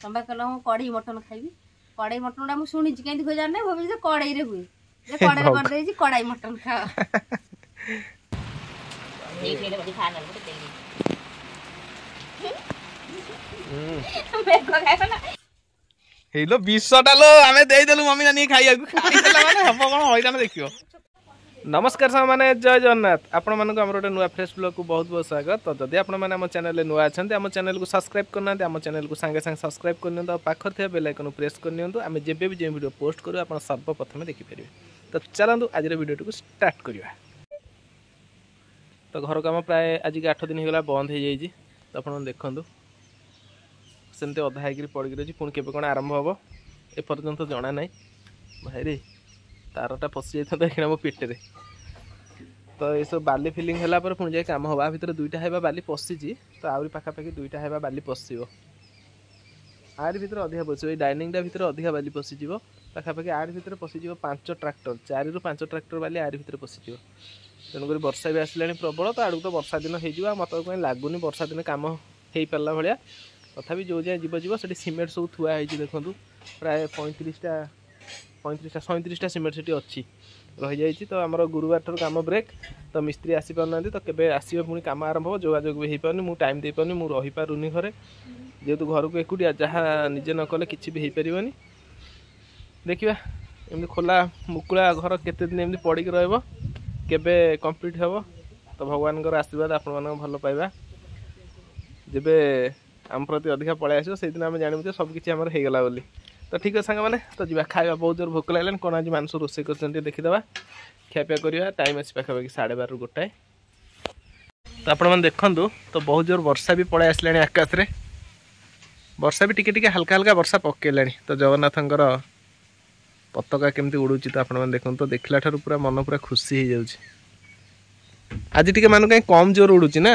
तंबा कहला हूँ कढ़ई mutton खाइबी कढ़ई mutton टा मुझे शुणी कहीं हुए जाने भाभी से कढ़ई रे हुए कढ़ई कर देजी कढ़ई मटन खाओ हेलो 20टा लो आमे देई देलु मम्मी नानी खाइया खाइला माने हबो कोन होइला देखियो। नमस्कार साथी माने जय जगन्नाथ आपण मानको हमर ओटे नुवा फ्रेश ब्लॉग को बहुत बहुत स्वागत। तो जदि आपण माने हम चैनल ले नुवा अछंती हम चैनल को सब्सक्राइब करना हम चैनल को संगे संगे सब्सक्राइब करनियो तो पाखर थे बेल आइकन प्रेस करनियो आमे जेबे भी जे वीडियो पोस्ट करू आपण सर्वप्रथम देखि परिबे। तो चलंतु आज रे वीडियो को स्टार्ट करिया। तो घर काम प्राय आज के 8 दिन हो गला बंद हो जाई छी। तो आपण देखंतु सेमते अधा हैकरी पड़ी रही पुणी केबे कौन आरंभ हम ए पर्यंत जना ना भाई रे तारटा पशि जाता मो पेटे तो ये सब बाली फिलिंग है पुणी जाए कम हवा भितर 2टा है बाली पशिची तो आहरी पाखापाखि 2टा है बाली पशिव आर भर अधिका पशिव ये डाइनिंगटा भर अधिका बाली पशिज पाखापाखि आर भर पशिज 5 ट्राक्टर 4 ରୁ 5 ट्राक्टर बाली आर भर पशिज तेणुक वर्षा भी आसला प्रबल तो आड़ तो वर्षा दिन हो मत कहीं लगुनि वर्षा दिन कम हो पारा भाया तथापि जो जाए जीव जीव से सीमेंट सब थुआ है देखूँ प्राय 35टा 37टा सीमेंट से अच्छी रही जाइए। तो आम गुरुवार ठार कम ब्रेक तो मिस्त्री आसी पार ना तो केबे आसवे पुणी कम आरंभ हो जोगाजोग भी हो पारनी मुझे टाइम दे पारनी मुझे रही पारूनी घरे जेहेतु घर को एकुटिया जहाँ निजे न कले किसी भी हो पारनी देखा एमती खोला मुकुला घर केते दिन एमती पड़ी केबे कंप्लीट हे तो भगवान आशीर्वाद आपण मान भल पाइबा जेबे आम प्रति अधिका पलि आसो से दिन आम जानू सब किसी आमर हो गला बोली। तो ठीक है सांग मैंने तो जी खाଇବା बहुत जोर भोक लगे कौन आज मांस रोसे कर देखीदे खियापिया करवा टाइम आसी पाखापाखि 12:30 गोटाए। तो आपण मैंने देखु तो बहुत जोर वर्षा भी पलि आसला आकाश रे वर्षा भी टिके हल्का हल्का वर्षा पकेला। तो जगन्नाथंकर पताका केमती उड़ूची तो आपण मैंने देखो तो देखला ठार पूरा मन पूरा खुशी हो जाउची। आज टिके मान कहीं कम जोर उड़ूची ना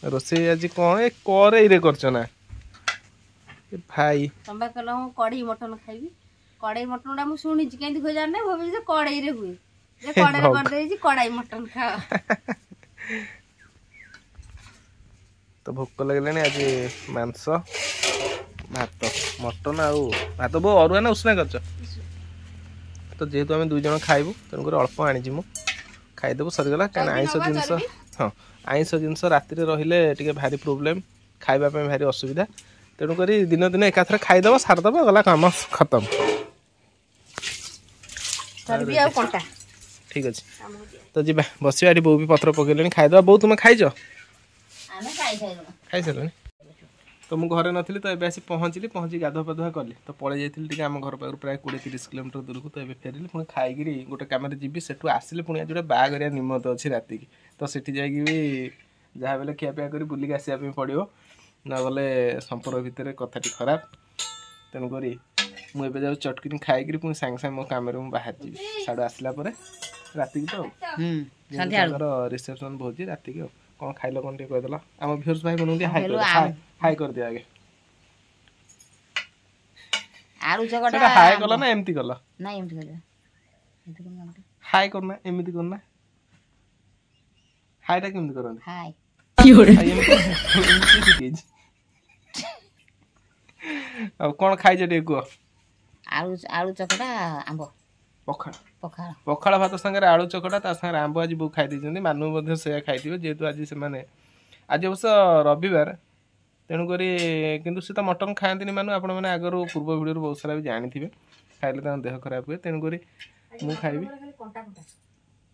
रोसे आज कौन ए करे करछ ना भाई तंबा कहला हूँ कढ़ई मटन खाइबी कढ़ई मटन टा मुझे शुणी कहीं हुए जाने भाभी से कढ़ई रे हुए कढ़ई कर देजी कढ़ई मटन खाओ तो भोक लगलानी आज मांस भात मटन आउ भात बो अरुआ ना उष्णा करछ तो जेहेतु आम 2 जन खाइबू तेणुक अल्प आनी मु खाईदेबू सरीगला कहीं आइंस जिनस हाँ आइंस जिनस राति रही भारी प्रोब्लेम खावाई भारी असुविधा तेणुक दिन दिन एकाथरे खाईदेव सारदेव गला काम खत्म ठीक अच्छे। तो जी बस बो भी पत्र पकड़े खाईदे बो तुम खाइज खाई सारे तो मुझे घरे नी तो ये पहुँची गाधुआ पाधुआ कली तो पलि जाइए आम घर पाखु प्राय 20-30 किलोमीटर दूर को तो ये फेरिली पुणी खाई गोटे कम जी सेठू आसिले पुणी जो बागर निमत अच्छी राति की तो सेठी जाकि जहाँ बेले खियापिया कर बुलिक आसवाई पड़ो ना गले संपर्क भितर कथाटी खराब तेणुक मुझे जाऊँ चटकिनी खाई पुणी सांगे सांगे मो कम बाहर जी साड़ू आसला राति की तो रिसेप्शन भोजी राति की कौन खाइल कौन कहीदेल आम भ्यूर्स भाई बन हाई कर दिया आगे आलू चकटा हाई कल ना एमती कल ना एमती कल हाई करना एमती करना हाईटा केमती करन हाय अब कौन खाइछ टे को आलू आलू चकटा आंब पखाड़ पखाड़ पखाड़ भात संगे आलू चकटा ता संगे आंब आज बो खाई दी मानू मध्य से खाइथिबे जेहेतु आज से माने आज अवश्य रविवार तेणुक किंतु से तो मटन खाती मानू आपण मैंने आगर पूर्व वीडियो बहुत सारा भी जानी थे खाइले देह खराब हुए तेणुक मु खाइबी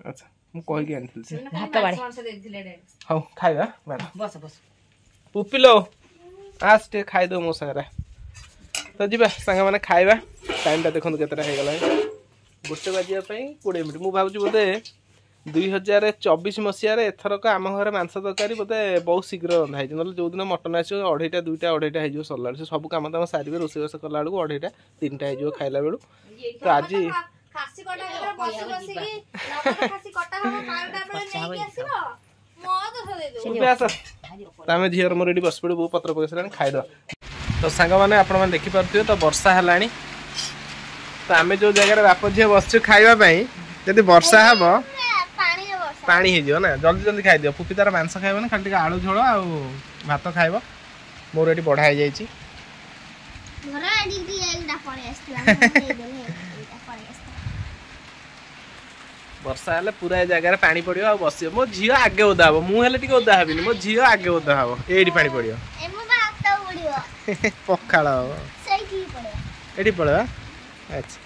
अच्छा मु कहीकि आनी हाँ खाइबा बस बस पुपिलो आस टे खाइदो मो सारा तो जी सांग मैंने खाइबा टाइमटा देखो केतटा हो गला 1 बजिया 20 मिनिट मु भावुँ बोधे 2024 मसीह एथरक आम घर मांस तरकारी बोधे बहुत शीघ्र रंधा है ना जो दिन मटन आसो 2:30 2:30 हो सरला से सब कम दाम सारे रोषेईबास कला बेलू 2:30 3टा हो खाइला बेलू तो आज झीर मोर ये बस पड़े बो पत्र पकड़ खाईद तो सांग मैंने आपण मैंने देखिपे तो वर्षा है तो आम जो जगह बाप झी बस खावाई जब वर्षा हम पानी हो ना जल्दी जल्दी खाई दियो पुपी तार मांस खाइबो खाली आलू झोल आ भात खाइबो मोर एटी बढ़ा जाई छी वर्षा हेले पूरा जगह पानी पड़ियो आ बसियो मो झियो आगे ओदा हबो मु हेले टिके ओदा हबिनी मो झियो आगे ओदा हबो एडी पानी पड़ियो एमो भात उड़ियो पखाळ हबो सही पड़े एडी पड़े अच्छा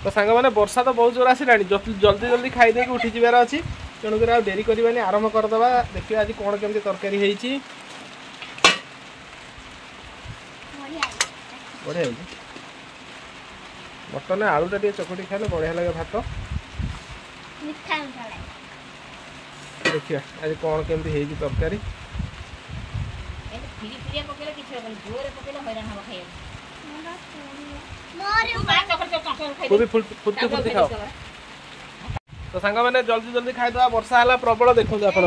तो सांग माने वर्षा तो बहुत जोर आसिलानी जल्दी जल्दी खाई दे के उठी जिबार अछि तेणु कर आ देरी करबानी आरंभ कर दबा देखियो आज कोन केमती तरकारी हेची बढ़िया है मटन आलू टा चकटी खाले बढ़िया लगे भात मिठा मिठा लागे देखिए आज कौन केमती हेजी तरकारी फुलती फुलती खाओ तो सांग मैंने जल्दी जल्दी खाई दवा वर्षा है प्रबल देखो आप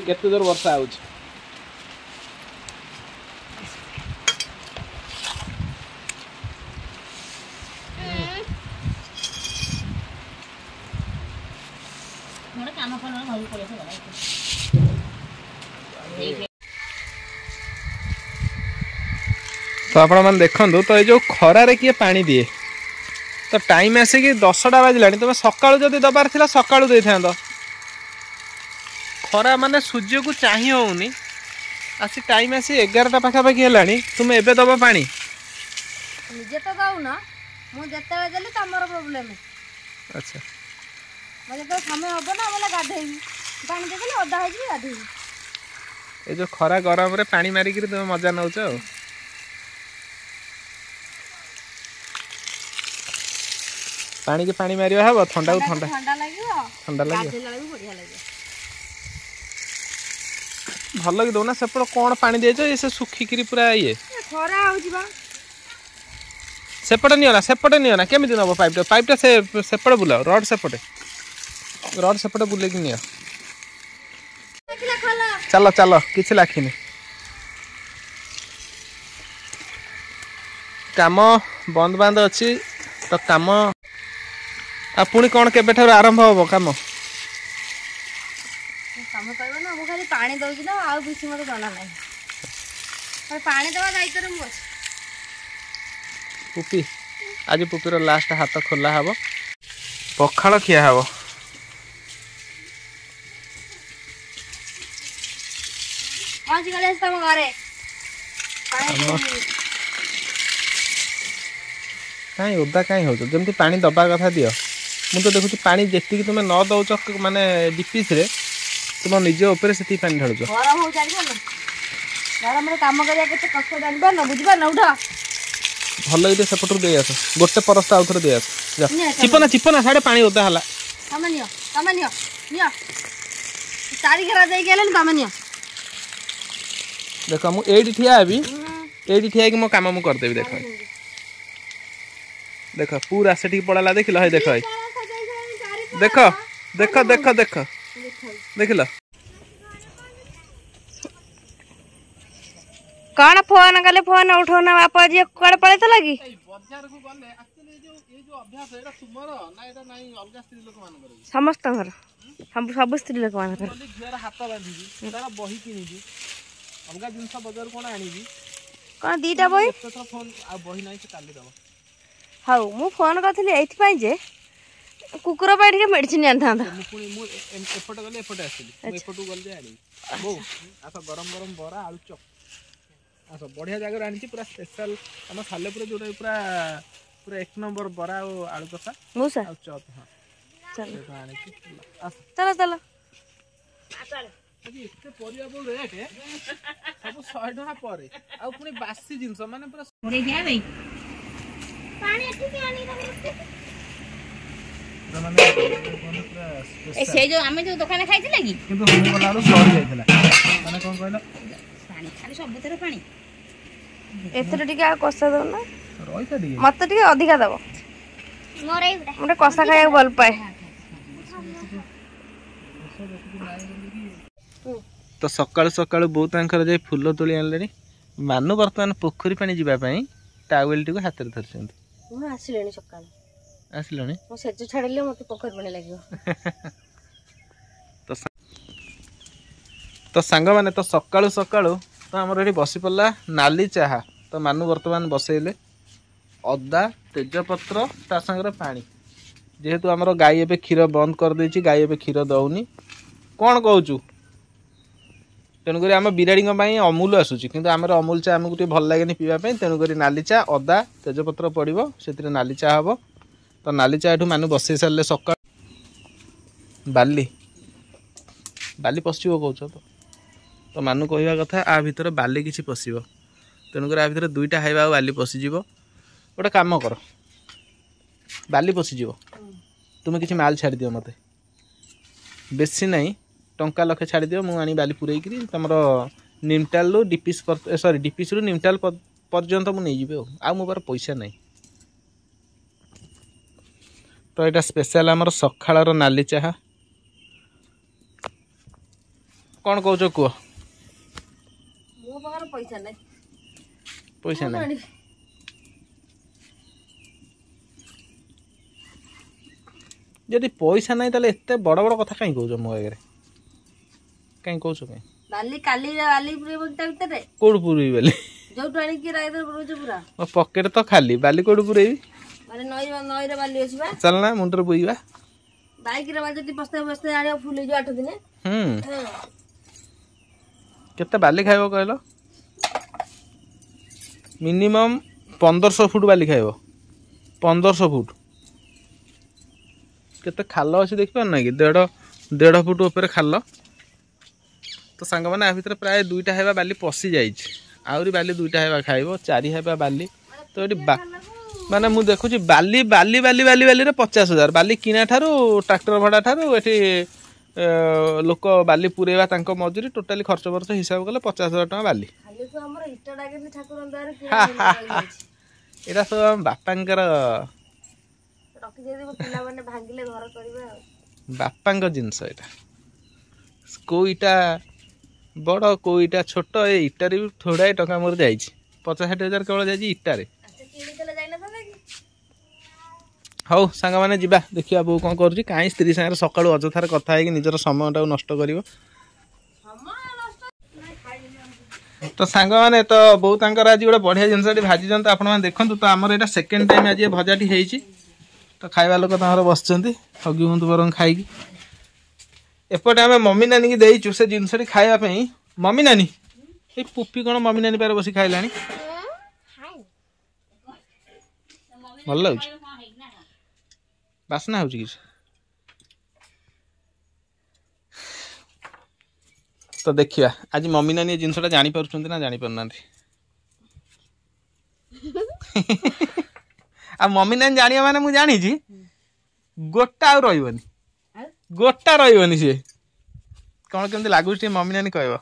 केते जोर वर्षा हो तो आपण मैंने देखु तो ये जो खरारे किए पानी दिए तो टाइम आसिक 10टा बाजिला तुम सकाळु जदि दबार थिला सकाळु दे था खरा माने सूर्य को चाही होउनी आसी टाइम आसी 11टा पाखापाखि हेलानी तुम एबे दबा पानी निजे तो गाउ ना मु जते देली तमर प्रॉब्लम अच्छा मजे तो समय हबो ना बोले गाधेई पानी देले ओदा हो जी गाधेई ए जो खरा गरम रे पानी मारी कि तुम मजा नउछ पानी के पानी मारिया हबो ठंडा को ठंडा ठंडा लागो बढ़िया लागे भल लगे दौना सेपट कौन पानी देछ ये से सुखी किरी पूरा ये खरा हो जिबा सेपट नियो ना केमिति नबो पाइपटा से सेपट बुलाओ रड सेपट बुले कि नियो चलो चलो किछ लाखिनी काम बंद बांध अच्छी तो काम आ पुणी कौन केबे ठार आरंभ हो काम काम करबो ना मु खाली पानी दउची ना आ किछि मते जाना नै पर पानी देवा दायित्व रे मु अछि पुपी आज पुपीर लास्ट हाथ खोला हबो पखाळ खिया हबो आज गले तम घरे कहीं ओदा कहीं हो जमती पानी दबा कथा दियो मु तो देखु पानी जेती तुम न दौच माने डिपिस रे तुम निजे ऊपर से पानी ढालुछ गरम हो जानी ना गरम रे काम करिया केते कष्ट जानबा न बुझबा न उठा भल इदे सेपटू दे आस गोटे परस्ता आउथरे दे आस चिपना साडे पानी ओदा हला तमनियो चारि घेरा दे गेलन तमनियो देखो मु एडी ठिया अभी एडी ठिया कि मो काम मु कर देबी देखो देखो पूरा सेठी पड़ाला देखिल है देखो देखो देखो देखो देखो देखिल कौन फोन कले फोन उठौना बापा जी कड़े पड़े तो लगी बाजार को गले एक्चुअली जो अभ्यास एटा तुमरो ना एटा नाही अलगा स्त्री लोक मान करे समस्त घर सब स्त्री लोक मान करे झियर हाथ बांधी जी तारा बही किनी जी अलगा जिंस बाजार कोन आनी जी कौन दीटा बही तो फोन आ बही नाही से काली दबो हाउ मु फोन करथली एथि पई जे कुकुर पे के मेडिसिन आनथा मु पुनी मु एपट गले एपट आसिली मु एपटू गल जे आनी बो आसा गरम गरम बरा आलू चप आसा बढ़िया जगह आनी छी पूरा स्पेशल हम सालेपुर जोटा पूरा पूरा एक नंबर बरा और आलू कसा मुसा आ चप हां चलो आनी छी चलो चलो अभी इतने परिया बोल रेट सब 100 टका परे आ पुनी बासी जिंस माने पूरा मोरे हिया नहीं पानी एठी के आनी ए से जो हमें जो दुकान खाइथिले की किंतु हम बोला रो सॉरी जाइथिला माने कोन कहलो पानी खाली सब तेरे पानी एतरे टिके कसा दो ना रोइता दिए मत टिके अधिका दबो मोरे उडा हमरे कसा खाया भल पाए तो सकाळु सकाळु बहुत आंकर जे फूल तोली आनलेनी मानु वर्तमान पोखरी पानी जीवा पई टावेल टी को हाथ रे धरछंती मु आसिलेनी सकाळ आसिलोनी मु सेज छाडले मते पोखर पानी लागियो तो सांग मैंने तो सकाळु सकाळु तो आमर ये बसी पड़ा नाली चाहा तो मानू बर्तमान बसैले अदा तेजपत्र ता संगे पानी जेहेतु आमर गाई एबे क्षीर बंद कर देछि गाई एबे क्षीर दौनी कौन कहूँ तेणुक आम बिराड़ी अमूल आसूची किंतु आमर अमूल चा आमको भल लगे पीवाई तेणुक नाली चा अदा तेजपत्र पड़ो से नाली चा हम तो नाली चा मानू बसई सारे सका बाली बाली पशु कौच तो मानू कहवा कथा आ भितर बाली किसी पशब तेणुक आ भितर दुईटा खाइबा बाली पशिज गोटे कम कर बाली पशिज तुम किसी माल छाड़ दियो मत बेसी नहीं टंका लखे छाड़ दियो मुझे बाली पूरे तुम निमटाल रु डीपीस सॉरी डीपीस रु निमटाल पर्यंत मुझे आ मो पार पैसा नहीं तो यहाँ स्पेशल आमर सखाळर नाली चाहा कौन कौच कह मो पाखर पैसा नहीं पैसा नहीं जदि पैसा नहीं ताले एते बड़ बड़ कथा कहीं कहूछ मो आगे कहीं कहूछ कहीं बाली काली बाली पूरे बगता भीतर कोड पूरी बेले जो टाणी की राइदर पुरोज पूरा मो पॉकेट तो खाली बाली कोड पूरेबी माने नई रे बाली आसीबा चलना मुंडर बुईबा बाइक रे बाजती बस्ते बस्ते आनियो फुल जो 8 दिन केते बाली खाइबो कहलो मिनिमम 1500 फुट बाली खाइबो 1500 फुट केते खाल अच्छी देख पार ना कि 1.5 फुट ऊपर खाल तो सांग मैंने आ भर प्राय दुईटा है बाली पशि जारी बाली दुईटा है खाइब 4 है बाली तो ये माने मुझे देखुची बाली बाली बाली बाली बाली 50,000 बाली किना ठारू ट्रैक्टर भड़ा ठारू ये लोक बाली पुरेवा तांको मजूरी टोटाली खर्च वर्च हिसाब कले 50,000 टका बाली यहाँ सब बापांकर बापा जिनस यहाँ कोईटा बड़ कोईटा छोट ये इटार भी थोड़ा टका मोर जा 50-60,000 केवल जाइए इटारे हौ सांग मैंने जा देखिए बो कौन कर कहीं स्त्री सागर सका अजथार कथा है निजर समय नष्ट कर तो सांग मैंने तो बहुत आज गोटे बढ़िया जिनस भाजी आप देखो तो आमर यहाँ सेकेंड टाइम आज भजाटी होती तो खाइबा लोक बस हगी हूँ बर खाई एपटे आम मम्मी नानी की देचु से जिनस खावाई मम्मी नानी ये पुपी कौन मम्मी नानी पार बस खाइला भल लगे बासना हो तो देखिए आज मम्मी नानी ये जिनसटा जानी पारुछंती ना जानी पारुना आ मम्मी नानी जानिया माने मु जानी जी गोटा आ रहिबनी गोटा रहिबनी से कौन केमती लागुछ टी मम्मी नानी कहबो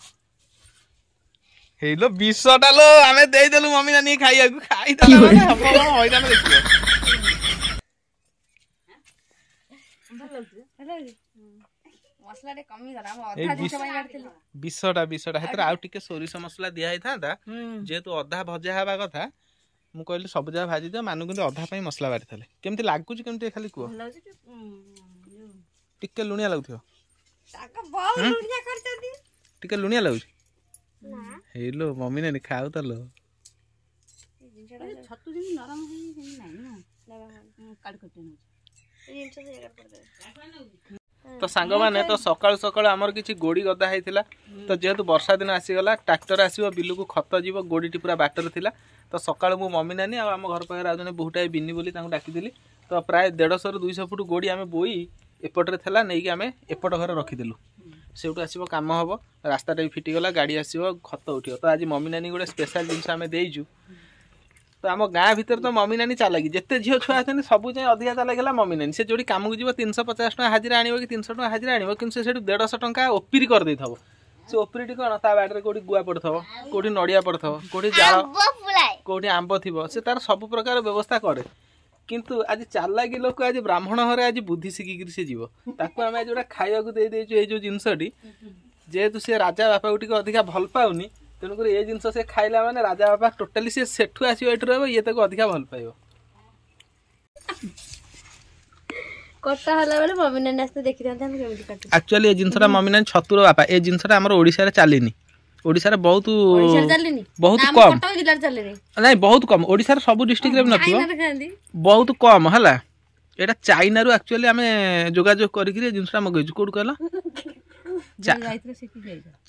हेलो 20टा लो आमे देई देलु मम्मी नानी खाइया को खाई दला माने हम होइदा न देखियो मसला रे कमी करा हम आधा दिन से काटथिलु 20टा हेतर आउ टिके सोरिस मसला दिया ही था जेतु अधा भजा हबा कथा मु कहली सब जगह भाजी दियो मानु किंतु अधा पई मसला बारी थाले केमती लागुछ केमती खाली को टिके लुनिया लागुथियो ताका बहुत लुनिया करते दी टिके लुनिया लागुछ ना हेलो मम्मी ने खाउ त लो छतु दिन नरम है नहीं ना काट कटे न जिंस से जगह पर दे तो सांग माने तो सकाळ सकाळ हमर किछि गोडी गदा हैतिला तो जेहेतु वर्षा दिन आसी गला ट्रैक्टर आसीबो बिलु को खत जीवो गोडीटी पूरा बाटर थिला तो सकाळ मु मम्मी नानी आ हम घर पाखर आ जने बहुटाई बिन्नी बोली तांको डाकी दिली तो प्राय 150 रु 200 फुट गोडी आमे बोई एपटरे थला नै कि आमे एपट घर रखी देलु सेउटु आसीबो काम हबो रास्ताटा भी फिटी गला गाड़ी आसीबो खत उठियो तो आज मम्मी नानी गोटे स्पेशल जिंस आमे देइजु तो आम गाँ भीतर तो मम्मी नानी चालाकी जिते झील छुआ अच्छे सब जाए अधिका चालाक मम्मी नानी से जो कम को जी 350 टका हाजिरा आने कि 300 टका हाजिरा आने कि 150 टका ओपरी कर दे से ओपरी कौन ता बाड़े कौटी गुआ पड़ता कौटी नड़िया पड़ता कौटी जाल कौटी आंब थी से तार सब प्रकार व्यवस्था करे किंतु आज चालाकी लोक आज ब्राह्मण घर आज बुद्धि शिखिक से जीव ताकू आम आज गोटा खाया देदेचु ये जो जिनसटी जेहेतु सी राजा बापा को अधिका भल पाऊनी तेणुक ये जिनस से खाइला माने राजा बापा टोटाली सी सेठू आसी ये अधिका भल पाइब କଟା ହେଲା ବେଳେ ମମି ନାନୀ ଆସିତେ ଦେଖିଥାନ୍ତେ ଆମେ କେମିତି କାଟୁ। ଆକ୍ଚୁଆଲି ଏ ଜିନିଷଟା ମମି ନାନୀ ଛତୁର ବାପା ଏ ଜିନିଷଟା ଆମର ଓଡ଼ିଶାରେ ଚାଲିନି। ଓଡ଼ିଶାରେ ବହୁତ ଓଡ଼ିଶାରେ ଚାଲିନି ବହୁତ ଆମ କମ୍ କଟକ ଜିଲ୍ଲାରେ ଚାଲିନି। ନାଇଁ ବହୁତ କମ୍ ଓଡ଼ିଶାର ସବୁ ଡିଷ୍ଟ୍ରିକ୍ଟରେ ବି ନଥିବ ଚାଇନାରେ ଖାଆନ୍ତି। ବହୁତ କମ୍ ହେଲା। ଏଇଟା ଚାଇନାରୁ ଆକ୍ଚୁଆଲି ଆମେ ଯୋଗାଯୋଗ କରିକି ଏ ଜିନିଷଟା ମଗେଇଛୁ। କୋଉଠୁ କହିଲ?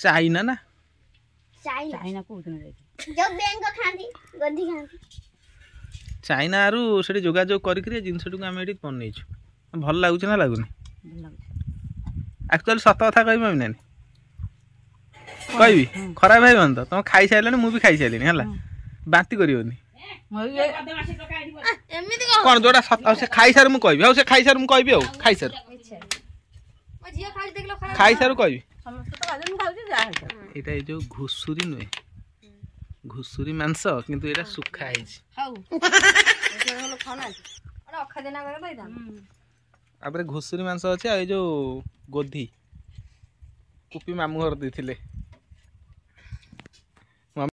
ଚାଇନା ନା ଚାଇନା କୋଉଦିନ ଯାଇଥିଲି ଯୋଉ ବେଙ୍ଗ ଖାଆନ୍ତି ଗଧି ଖାଆନ୍ତି ଚାଇନାରୁ ସେଠି ଯୋଗାଯୋଗ କରିକି ଏ ଜିନିଷଟାକୁ ଆମେ ଏଠି ବନେଇଛୁ। ଭଲ ଲାଗୁଛି ନା ଲାଗୁନି? ଆକ୍ଚୁଆଲି ସତ କଥା କହିବି ମମି ନାନୀ କହିବି ଖରାପ ଭାବିବନି ତ? ତମେ ଖାଇସାରିଲଣି ମୁଁ ବି ଖାଇସାରିଲିଣି ହେଲା। ବାନ୍ତି କରିବନି ଏମିତି କଣ ଯୋଉଟା ସେ ଖାଇସାରୁ ମୁଁ କହିବି। ଆଉ ସେ ଖାଇସାରୁ ମୁଁ କହିବି। ଆଉ ଖାଇସାରୁ ଖାଇସାରୁ କହିବି। ଏଇଟା ଏଇ ଯୋଉ ଘୁଷୁରୀ ନୁହେଁ ଘୁଷୁରୀ ମାଂସ କିନ୍ତୁ ଏଇଟା ଶୁଖା ହେଇଛି। ତାପରେ ଘୁଷୁରୀ ମାଂସ ଅଛି ଆଉ ଏଇ ଯୋଉ ଗୋଧି କୁପି ମାମୁଁ ଘର ଦେଇଥିଲେ।